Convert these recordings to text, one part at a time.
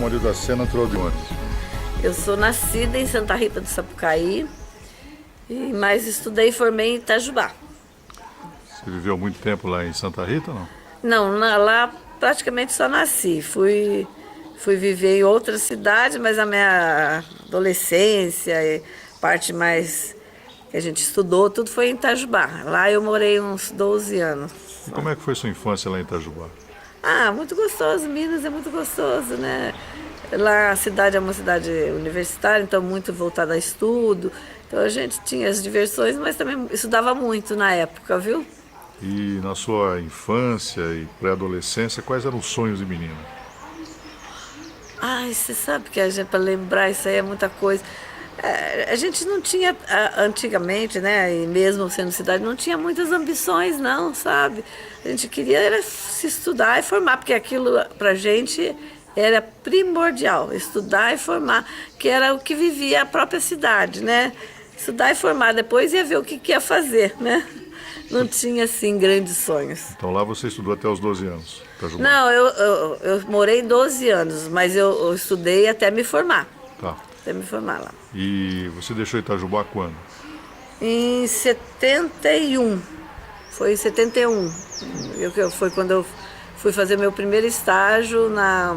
Maria da Sé, natural de onde? Eu sou nascida em Santa Rita do Sapucaí, mas estudei e formei em Itajubá. Você viveu muito tempo lá em Santa Rita, não? Não, lá praticamente só nasci. Fui viver em outra cidade, mas a minha adolescência e parte mais que a gente estudou, tudo foi em Itajubá. Lá eu morei uns 12 anos. E como é que foi sua infância lá em Itajubá? Ah, muito gostoso, Minas é muito gostoso, né? Lá a cidade é uma cidade universitária, então muito voltada a estudo. Então a gente tinha as diversões, mas também estudava muito na época, viu? E na sua infância e pré-adolescência, quais eram os sonhos de menina? Ai, você sabe que a gente, para lembrar isso aí é muita coisa. A gente não tinha, antigamente, né, e mesmo sendo cidade, não tinha muitas ambições, não, sabe? A gente queria era se estudar e formar, porque aquilo pra gente era primordial, estudar e formar, que era o que vivia a própria cidade, né? Estudar e formar, depois ia ver o que ia fazer, né? Não tinha, assim, grandes sonhos. Então lá você estudou até os 12 anos, Itajubá? Não, eu morei 12 anos, mas eu estudei até me formar. Tá. Até me formar lá. E você deixou Itajubá quando? Em 71. Foi em 71. Foi quando eu fui fazer meu primeiro estágio na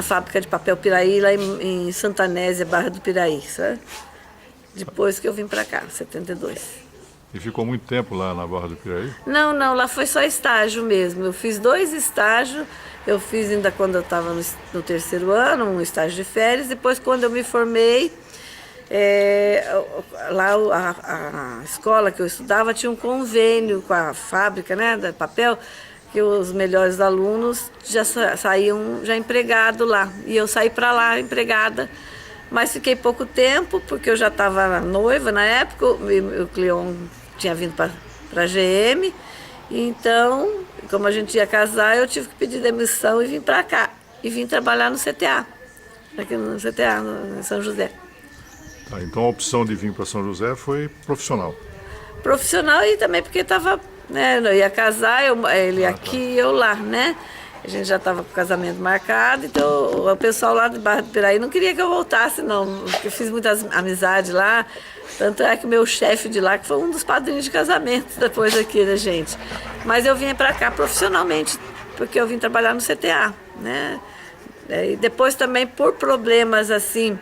fábrica de papel Piraí, lá em Santanésia, Barra do Piraí, sabe? Depois que eu vim pra cá, 72. E ficou muito tempo lá na Barra do Piraí? Não, lá foi só estágio mesmo. Eu fiz 2 estágios. Eu fiz ainda quando eu estava no terceiro ano, um estágio de férias. Depois, quando eu me formei, lá a escola que eu estudava tinha um convênio com a fábrica, né, de papel, que os melhores alunos já saíam já empregados lá. E eu saí para lá empregada, mas fiquei pouco tempo, porque eu já estava noiva na época, o Cleon tinha vindo para a GM, então, como a gente ia casar, eu tive que pedir demissão e vim para cá. E vim trabalhar no CTA, aqui no CTA, em São José. Tá, então a opção de vir para São José foi profissional. Profissional e também porque estava, né, eu ia casar, ele aqui e eu lá, né? A gente já estava com o casamento marcado, então o pessoal lá de Barra do Piraí não queria que eu voltasse, não, porque eu fiz muitas amizades lá. Tanto é que o meu chefe de lá, que foi um dos padrinhos de casamento depois aqui da gente. Mas eu vim para cá profissionalmente, porque eu vim trabalhar no CTA, né? E depois também por problemas assim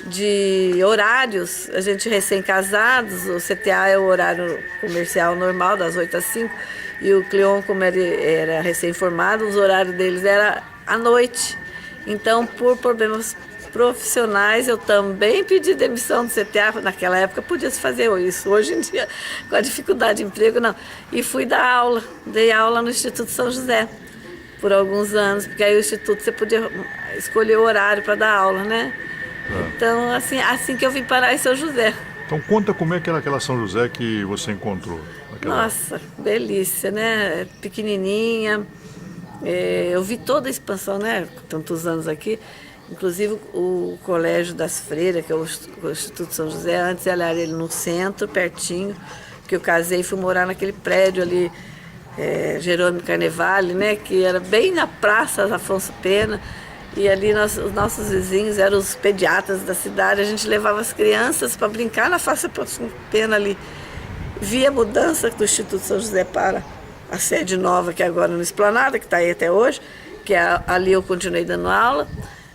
de horários, a gente recém-casados, o CTA é o horário comercial normal, das 8 às 5, e o Cleon, como ele era recém-formado, os horários deles era à noite. Então, por problemas profissionais, eu também pedi demissão do CTA. Naquela época podia se fazer isso, hoje em dia, com a dificuldade de emprego, não. E fui dar aula, dei aula no Instituto São José por alguns anos, porque aí o Instituto você podia escolher o horário para dar aula, né? Então, assim que eu vim parar em São José. Então conta como é que era aquela São José que você encontrou. Nossa, delícia, né? Pequenininha. Eu vi toda a expansão, né? Tantos anos aqui. Inclusive o Colégio das Freiras, que é o Instituto São José, antes era ele no centro, pertinho, que eu casei e fui morar naquele prédio ali, Jerônimo Carnevale, né, que era bem na Praça Afonso Pena, e ali os nossos vizinhos eram os pediatras da cidade, a gente levava as crianças para brincar na Praça Afonso Pena ali. Vi a mudança do Instituto São José para a sede nova, que é agora no Esplanada, que está aí até hoje, que ali eu continuei dando aula.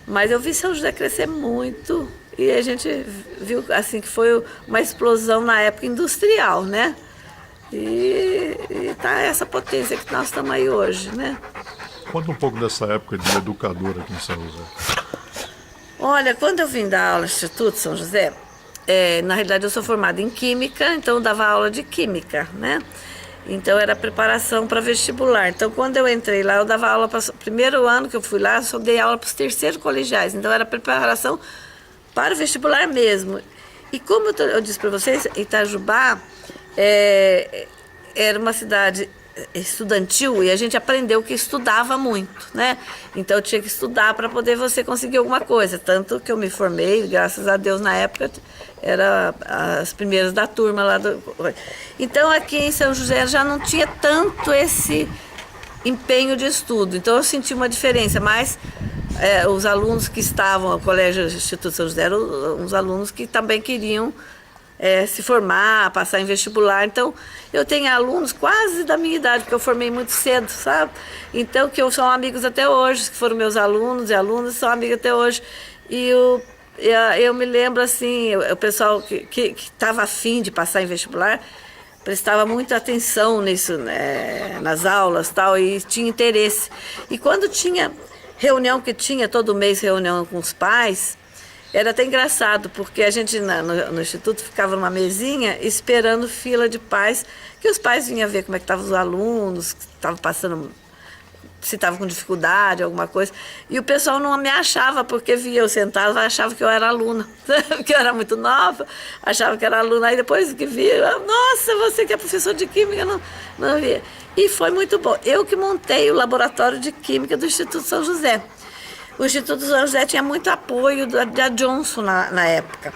Mas eu vi São José crescer muito e a gente viu assim que foi uma explosão na época industrial, né? E tá essa potência que nós estamos aí hoje, né? Conta um pouco dessa época de educadora aqui em São José. Olha, quando eu vim dar aula no Instituto São José, na realidade eu sou formada em Química, então eu dava aula de Química, né? Então era preparação para vestibular. Então quando eu entrei lá, eu dava aula para o primeiro ano que eu fui lá, eu só dei aula para os terceiros colegiais. Então era preparação para o vestibular mesmo. E como eu disse para vocês, Itajubá era uma cidade estudantil e a gente aprendeu que estudava muito, né? Então eu tinha que estudar para poder você conseguir alguma coisa. Tanto que eu me formei, graças a Deus, na época, era as primeiras da turma lá do... Então aqui em São José já não tinha tanto esse empenho de estudo. Então eu senti uma diferença, mas os alunos que estavam no Colégio Instituto São José eram uns alunos que também queriam se formar, passar em vestibular. Então, eu tenho alunos quase da minha idade, porque eu formei muito cedo, sabe? Então, que são amigos até hoje, que foram meus alunos e alunas, são amigos até hoje. E eu me lembro, assim, o pessoal que estava afim de passar em vestibular, prestava muita atenção nisso, né, nas aulas e tal, e tinha interesse. E quando tinha reunião, que tinha todo mês reunião com os pais, era até engraçado, porque a gente no Instituto ficava numa mesinha esperando fila de pais, que os pais vinham ver como é que estavam os alunos, que estavam passando, se estavam com dificuldade, alguma coisa. E o pessoal não me achava, porque via eu sentada, achava que eu era aluna, que eu era muito nova, achava que era aluna. Aí depois que via, nossa, você que é professor de Química, não via. E foi muito bom. Eu que montei o laboratório de Química do Instituto São José. O Instituto São José tinha muito apoio da Johnson na época.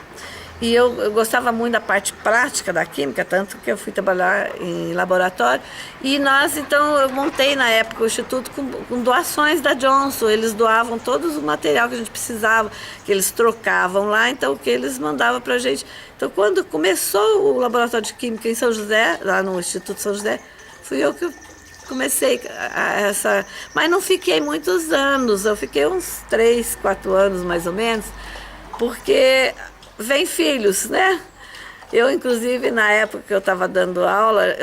E eu gostava muito da parte prática da química, tanto que eu fui trabalhar em laboratório. E nós, então, eu montei na época o Instituto com doações da Johnson. Eles doavam todo o material que a gente precisava, que eles trocavam lá, então o que eles mandavam para a gente. Então, quando começou o laboratório de química em São José, lá no Instituto São José, fui eu que comecei essa... Mas não fiquei muitos anos, eu fiquei uns 3, 4 anos mais ou menos, porque vem filhos, né? Eu, inclusive, na época que eu estava dando aula,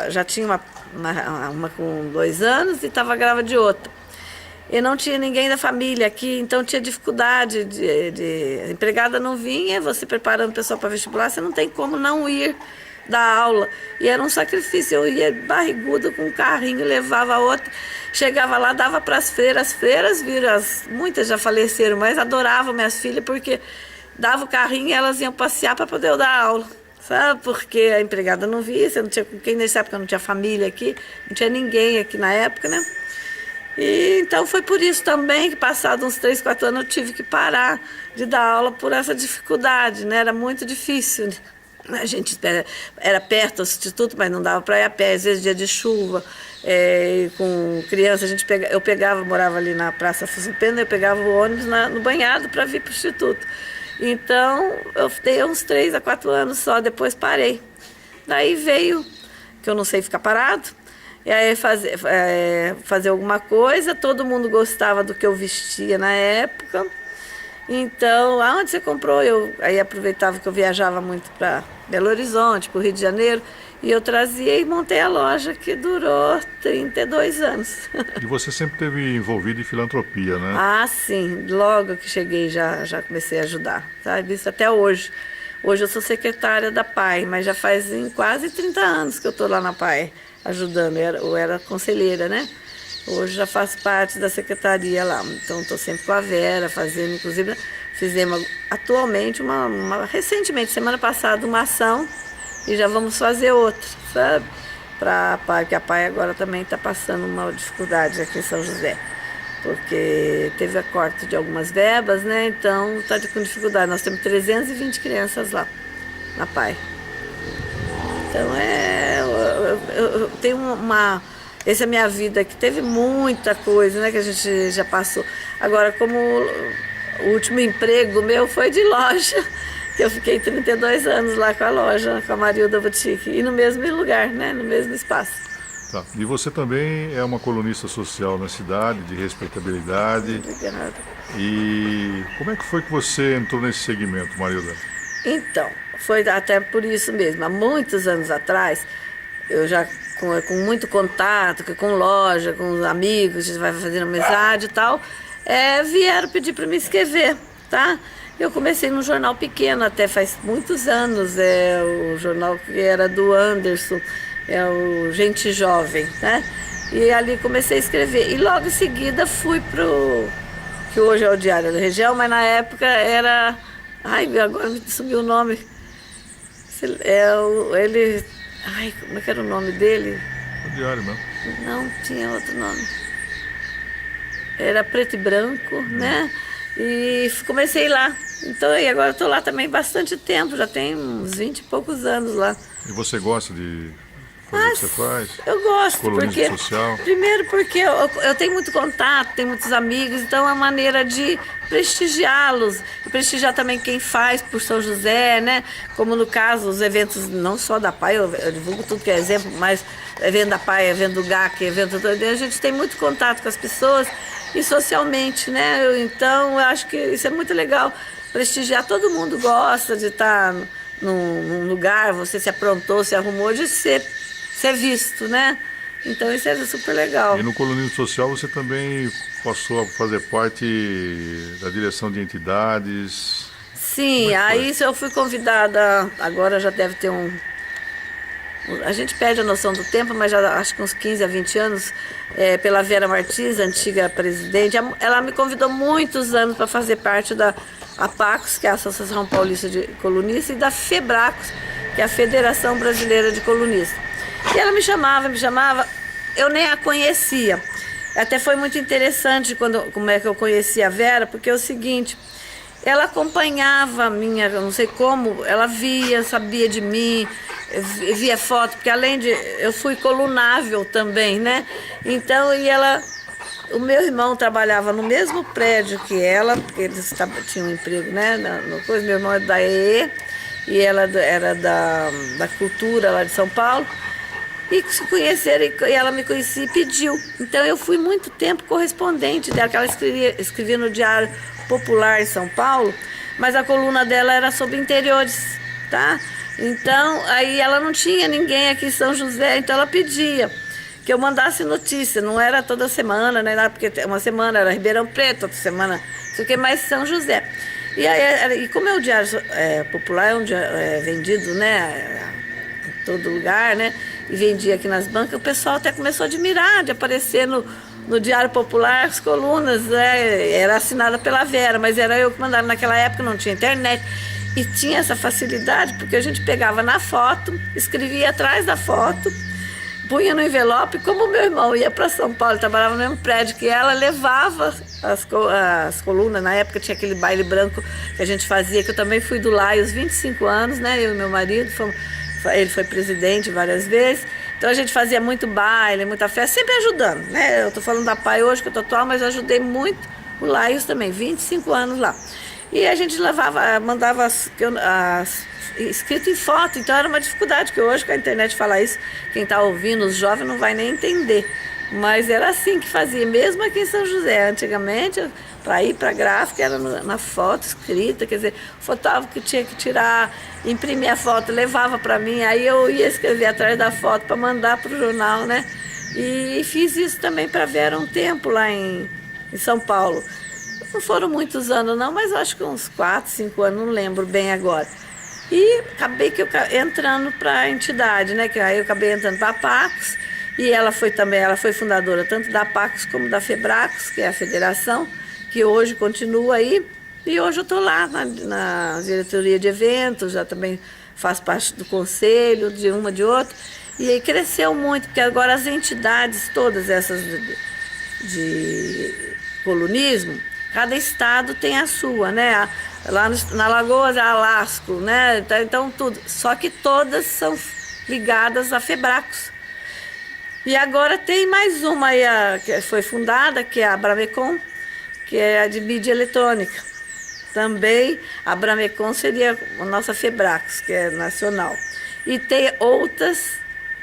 já tinha uma com 2 anos e estava grávida de outra. E não tinha ninguém da família aqui, então tinha dificuldade a empregada não vinha, você preparando o pessoal para vestibular, você não tem como não ir da aula. E era um sacrifício, eu ia barriguda com um carrinho, levava a outra, chegava lá, dava para as freiras viram, muitas já faleceram, mas adoravam minhas filhas, porque dava o carrinho e elas iam passear para poder eu dar aula, sabe? Porque a empregada não via, você não tinha com quem, nessa época não tinha família aqui, não tinha ninguém aqui na época, né? E então foi por isso também que, passados uns 3, 4 anos, eu tive que parar de dar aula por essa dificuldade, né? Era muito difícil. A gente era perto do instituto, mas não dava para ir a pé, às vezes dia de chuva, com criança, eu morava ali na Praça Afonso Pena, eu pegava o ônibus no banhado para vir para o instituto. Então, eu fiquei uns 3 a 4 anos só, depois parei. Daí veio, que eu não sei ficar parado, e aí fazer alguma coisa, todo mundo gostava do que eu vestia na época. Então, aonde você comprou? Eu aí aproveitava que eu viajava muito para Belo Horizonte, para o Rio de Janeiro, e eu trazia e montei a loja, que durou 32 anos. E você sempre esteve envolvido em filantropia, né? Ah, sim. Logo que cheguei já comecei a ajudar, sabe? Isso até hoje. Hoje eu sou secretária da PAI, mas já faz quase 30 anos que eu estou lá na PAI, ajudando. Eu era conselheira, né? Hoje já faço parte da secretaria lá, então estou sempre com a Vera, fazendo, inclusive, fizemos atualmente, recentemente, semana passada, uma ação e já vamos fazer outra, sabe? Porque a PAI agora também está passando uma dificuldade aqui em São José, porque teve a corte de algumas verbas, né? Então está com dificuldade. Nós temos 320 crianças lá, na PAI. Então eu tenho essa é a minha vida, que teve muita coisa, né, que a gente já passou. Agora, como o último emprego meu foi de loja, que eu fiquei 32 anos lá com a loja, com a Marilda Boutique, e no mesmo lugar, né, no mesmo espaço. Tá. E você também é uma colunista social na cidade, de respeitabilidade. Obrigada. E como é que foi que você entrou nesse segmento, Marilda? Então, foi até por isso mesmo. Há muitos anos atrás, eu já com muito contato, com loja, com os amigos, a gente vai fazendo amizade e tal, vieram pedir para me escrever, tá? Eu comecei num jornal pequeno, até faz muitos anos, o jornal que era do Anderson, o Gente Jovem, né? E ali comecei a escrever. E logo em seguida fui que hoje é o Diário da Região, mas na época era... Ai, agora me sumiu o nome. Como é que era o nome dele? O Diário mesmo. Não, tinha outro nome. Era preto e branco, né? E comecei lá. Então, e agora estou lá também bastante tempo, já tem uns 20 e poucos anos lá. E você gosta de fazer o que você faz? Eu gosto, Colunismo porque social? primeiro porque eu tenho muito contato, tenho muitos amigos, então é uma maneira de prestigiá-los e prestigiar também quem faz por São José, né? Como no caso, os eventos não só da PAI, eu divulgo tudo que é exemplo, mas evento da PAI, evento do GAC, evento do... A gente tem muito contato com as pessoas e socialmente, né? Então, eu acho que isso é muito legal, prestigiar. Todo mundo gosta de estar num lugar, você se aprontou, se arrumou, de ser visto, né? Então isso é super legal. E no colunismo social você também passou a fazer parte da direção de entidades? Sim, aí eu fui convidada, agora já deve ter a gente perde a noção do tempo, mas já acho que uns 15 a 20 anos, pela Vera Martins, antiga presidente. Ela me convidou muitos anos para fazer parte da APACOS, que é a Associação Paulista de Colunistas, e da FEBRACOS, que é a Federação Brasileira de Colunistas. E ela me chamava, eu nem a conhecia. Até foi muito interessante como é que eu conheci a Vera, porque é o seguinte, ela acompanhava a minha, eu não sei como, ela via, sabia de mim, via foto, porque além de, eu fui colunável também, né? Então, o meu irmão trabalhava no mesmo prédio que ela, porque eles tinham um emprego, né? Meu irmão é da EE, e ela era da Cultura lá de São Paulo. E se conheceram, e ela me conhecia e pediu. Então eu fui muito tempo correspondente dela, que ela escrevia no Diário Popular em São Paulo, mas a coluna dela era sobre interiores, tá? Então, aí ela não tinha ninguém aqui em São José, então ela pedia que eu mandasse notícia, não era toda semana, né? Porque uma semana era Ribeirão Preto, outra semana, isso aqui, mais São José. E aí, como é o Diário Popular, é um vendido, né? Em todo lugar, né? E vendia aqui nas bancas, o pessoal até começou a admirar de aparecer no Diário Popular as colunas, era assinada pela Vera, mas era eu que mandava. Naquela época não tinha internet e tinha essa facilidade, porque a gente pegava na foto, escrevia atrás da foto, punha no envelope. Como o meu irmão ia para São Paulo, trabalhava no mesmo prédio que ela, levava as colunas. Na época tinha aquele baile branco que a gente fazia, que eu também fui do LAI aos 25 anos, né? Eu e meu marido fomos. Ele foi presidente várias vezes, então a gente fazia muito baile, muita festa, sempre ajudando, né? Eu estou falando da PAI hoje, que eu estou atual, mas eu ajudei muito o Laios também, 25 anos lá. E a gente mandava escrito em foto, então era uma dificuldade, que hoje com a internet falar isso, quem está ouvindo, os jovens não vai nem entender. Mas era assim que fazia, mesmo aqui em São José. Antigamente, para ir para a gráfica, era na foto escrita, quer dizer, o fotógrafo que tinha que tirar, imprimir a foto, levava para mim, aí eu ia escrever atrás da foto para mandar para o jornal, né? E fiz isso também para Vera um tempo lá em São Paulo. Não foram muitos anos não, mas acho que uns 4, 5 anos, não lembro bem agora. E acabei entrando para a entidade, né? Que aí eu acabei entrando para a PACOS. E ela foi fundadora tanto da PACOS como da FEBRACOS, que é a federação, que hoje continua aí. E hoje eu estou lá na diretoria de eventos, já também faço parte do conselho, de uma, de outra. E aí cresceu muito, porque agora as entidades, todas essas de colunismo, cada estado tem a sua, né? Lá na Lagoas é a Alasco, né? Então tudo. Só que todas são ligadas à FEBRACOS. E agora tem mais uma aí, que foi fundada, que é a Abramecon, que é a de mídia eletrônica. Também a Abramecon seria a nossa FEBRACOS, que é nacional. E tem outras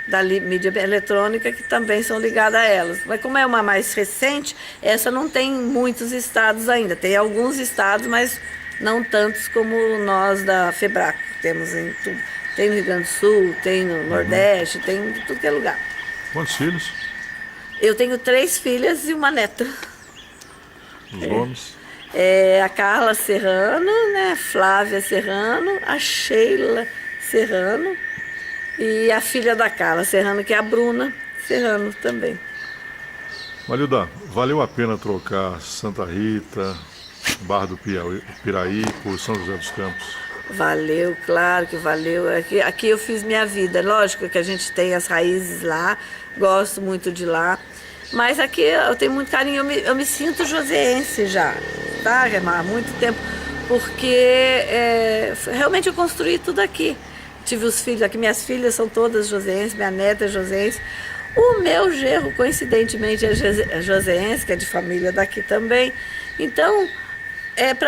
da mídia eletrônica que também são ligadas a elas. Mas como é uma mais recente, essa não tem em muitos estados ainda. Tem alguns estados, mas não tantos como nós da FEBRACOS. Temos em tudo. Tem no Rio Grande do Sul, tem no Nordeste, tem em tudo que é lugar. Quantos filhos? Eu tenho 3 filhas e uma neta. Os nomes? A Carla Serrano, né? Flávia Serrano, a Sheila Serrano e a filha da Carla Serrano, que é a Bruna Serrano também. Marilda, valeu a pena trocar Santa Rita, Barra do Piraí por São José dos Campos? Valeu, claro que valeu. Aqui eu fiz minha vida. Lógico que a gente tem as raízes lá, gosto muito de lá. Mas aqui eu tenho muito carinho, eu me sinto joseense já, tá, Remar? Há muito tempo, porque realmente eu construí tudo aqui. tive os filhos aqui, minhas filhas são todas joseenses, minha neta é joséense. O meu genro, coincidentemente, é joséense, que é de família daqui também. Então,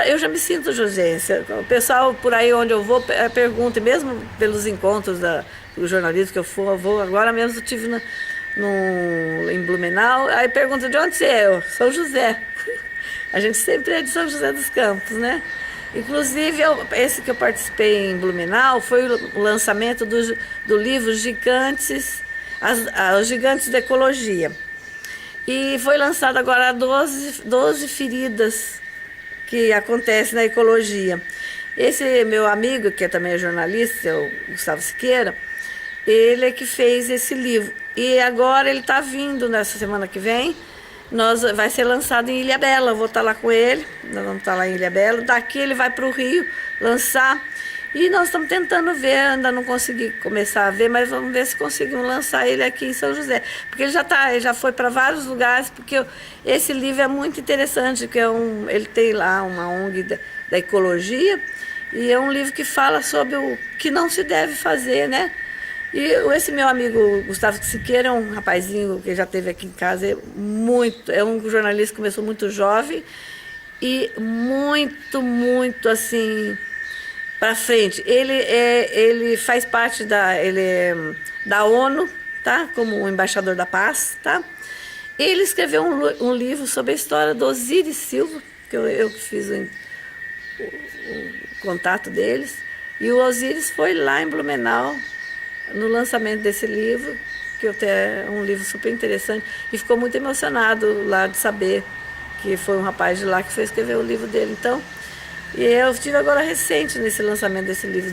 eu já me sinto joséense. O pessoal por aí onde eu vou pergunta, e mesmo pelos encontros do jornalismo que eu vou agora mesmo eu estive em Blumenau, aí pergunta de onde você é? Eu, São José. A gente sempre é de São José dos Campos, né? Inclusive, esse que eu participei em Blumenau foi o lançamento do livro Gigantes, os Gigantes da Ecologia. E foi lançado agora 12 feridas que acontecem na ecologia. Esse meu amigo, que também é jornalista, o Gustavo Siqueira, ele é que fez esse livro. E agora ele está vindo nessa semana que vem. Vai ser lançado em Ilhabela, eu vou estar lá com ele, nós vamos estar lá em Ilhabela. Daqui ele vai para o Rio lançar. E nós estamos tentando ver, ainda não consegui começar a ver, mas vamos ver se conseguimos lançar ele aqui em São José. Porque ele já foi para vários lugares, porque esse livro é muito interessante, porque ele tem lá uma ONG da ecologia, e é um livro que fala sobre o que não se deve fazer, né? E esse meu amigo Gustavo Siqueira é um rapazinho que já esteve aqui em casa, é um jornalista que começou muito jovem e muito assim para frente. Ele faz parte da ONU, tá? Como embaixador da paz, tá? Ele escreveu um livro sobre a história do Osiris Silva, que eu que fiz o contato deles, e o Osiris foi lá em Blumenau no lançamento desse livro, que é um livro super interessante, e ficou muito emocionado lá de saber que foi um rapaz de lá que foi escrever o livro dele. Então, e eu estive agora recente nesse lançamento desse livro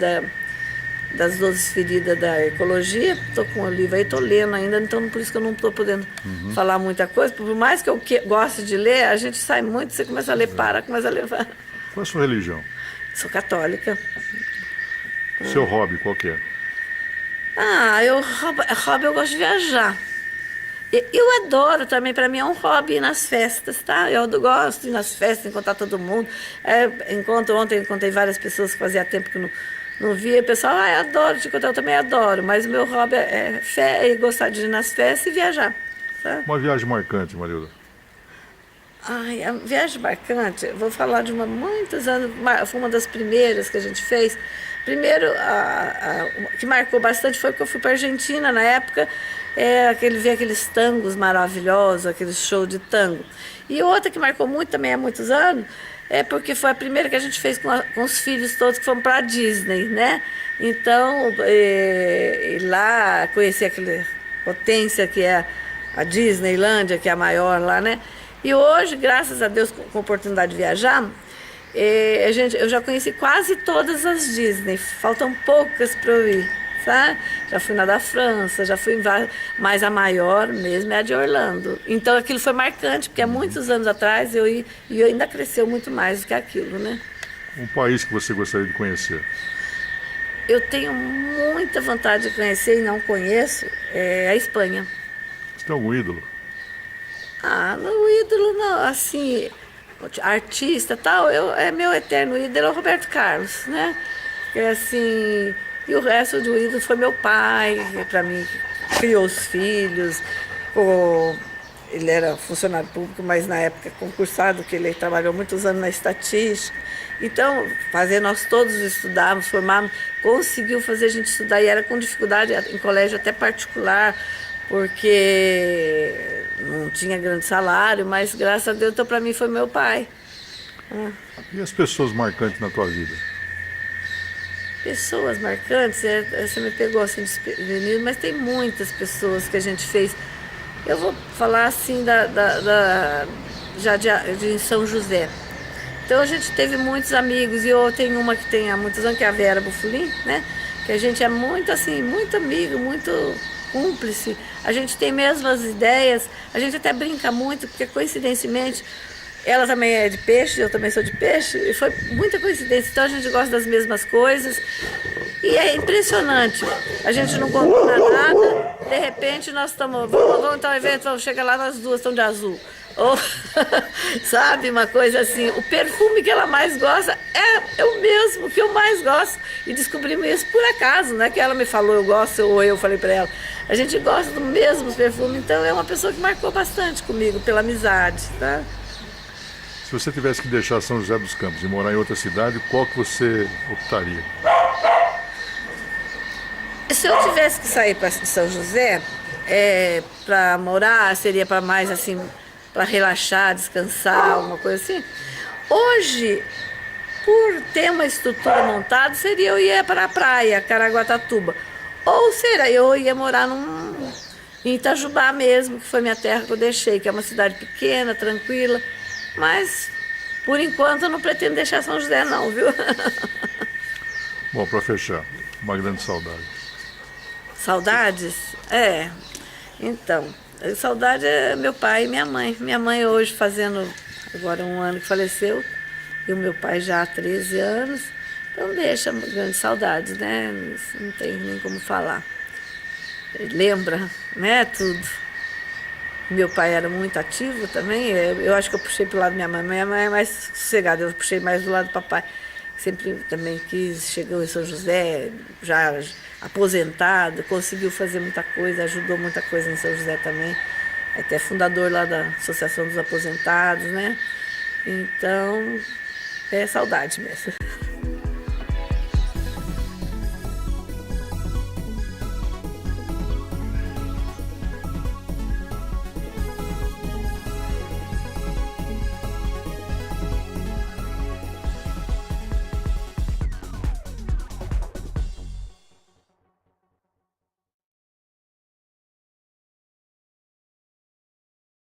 das 12 feridas da ecologia. Estou com o livro aí, estou lendo ainda, então por isso que eu não estou podendo falar muita coisa. Por mais que eu goste de ler, a gente sai muito, você começa a ler, começa a levar. Qual é a sua religião? Sou católica. Seu hobby, qual que é? Hobby eu gosto de viajar. Eu adoro também, para mim é um hobby ir nas festas, tá? Eu gosto de ir nas festas, encontrar todo mundo. Ontem encontrei várias pessoas que fazia tempo que não via. O pessoal, eu adoro te encontrar, eu também adoro. Mas o meu hobby é gostar de ir nas festas e viajar. Tá? Uma viagem marcante, Marilda. A viagem marcante, vou falar de muitos anos, foi uma das primeiras que a gente fez. Primeiro, que marcou bastante foi que eu fui para a Argentina na época, ver aqueles tangos maravilhosos, aqueles shows de tango. E outra que marcou muito também há muitos anos, porque foi a primeira que a gente fez com os filhos todos que foram para a Disney, né? Então, lá conheci aquela potência que é a Disneylândia, que é a maior lá, né? E hoje, graças a Deus, com a oportunidade de viajar, eu já conheci quase todas as Disney, faltam poucas para eu ir, sabe? Já fui na da França, já fui em várias, mas a maior mesmo é a de Orlando. Então aquilo foi marcante, porque há muitos anos atrás eu ia, e ainda cresceu muito mais do que aquilo, né? Um país que você gostaria de conhecer? Eu tenho muita vontade de conhecer e não conheço, a Espanha. Você tem algum ídolo? No ídolo não, assim, artista tal, meu eterno ídolo é o Roberto Carlos, né? Assim, e o resto do ídolo foi meu pai, para mim, criou os filhos, ele era funcionário público, mas na época concursado, que ele trabalhou muitos anos na estatística. Então, nós todos estudávamos, formávamos, conseguiu fazer a gente estudar, e era com dificuldade, em colégio até particular, porque não tinha grande salário, mas graças a Deus, então para mim foi meu pai. E as pessoas marcantes na tua vida? Pessoas marcantes, você me pegou assim desprevenido, mas tem muitas pessoas que a gente fez. Eu vou falar assim já de São José. Então a gente teve muitos amigos, e eu tenho uma que tem há muitos anos, que é a Vera Bufulim, né? Que a gente é muito assim, muito amigo, muito cúmplice, a gente tem mesmas ideias, a gente até brinca muito, porque coincidentemente ela também é de peixe, eu também sou de peixe, e foi muita coincidência, então a gente gosta das mesmas coisas, e é impressionante, a gente não combina nada, de repente nós vamos então ao evento, vamos chegar lá, nós duas estamos de azul, Ou, sabe, uma coisa assim, o perfume que ela mais gosta é o mesmo que eu mais gosto. E descobrimos isso por acaso, não é que ela me falou eu gosto ou eu falei para ela. A gente gosta do mesmo perfume, então é uma pessoa que marcou bastante comigo, pela amizade, tá? Se você tivesse que deixar São José dos Campos e morar em outra cidade, qual que você optaria? Se eu tivesse que sair para São José, para morar, seria para mais assim, para relaxar, descansar, uma coisa assim. Hoje, por ter uma estrutura montada, seria eu ia para a praia, Caraguatatuba. Ou será eu ia morar em Itajubá mesmo, que foi minha terra que eu deixei, que é uma cidade pequena, tranquila. Mas, por enquanto, eu não pretendo deixar São José não, viu? Bom, para fechar, uma grande saudade. Saudades? Então, saudade é meu pai e minha mãe. Minha mãe hoje fazendo agora 1 ano que faleceu, e o meu pai já há 13 anos. Então deixa grandes saudades, né? Não tem nem como falar. Lembra, né, tudo. Meu pai era muito ativo também. Eu acho que eu puxei pro lado da minha mãe. Minha mãe é mais sossegada, eu puxei mais do lado do papai. Sempre também quis, chegou em São José, já aposentado, conseguiu fazer muita coisa, ajudou muita coisa em São José também. É até fundador lá da Associação dos Aposentados, né? Então, é saudade mesmo.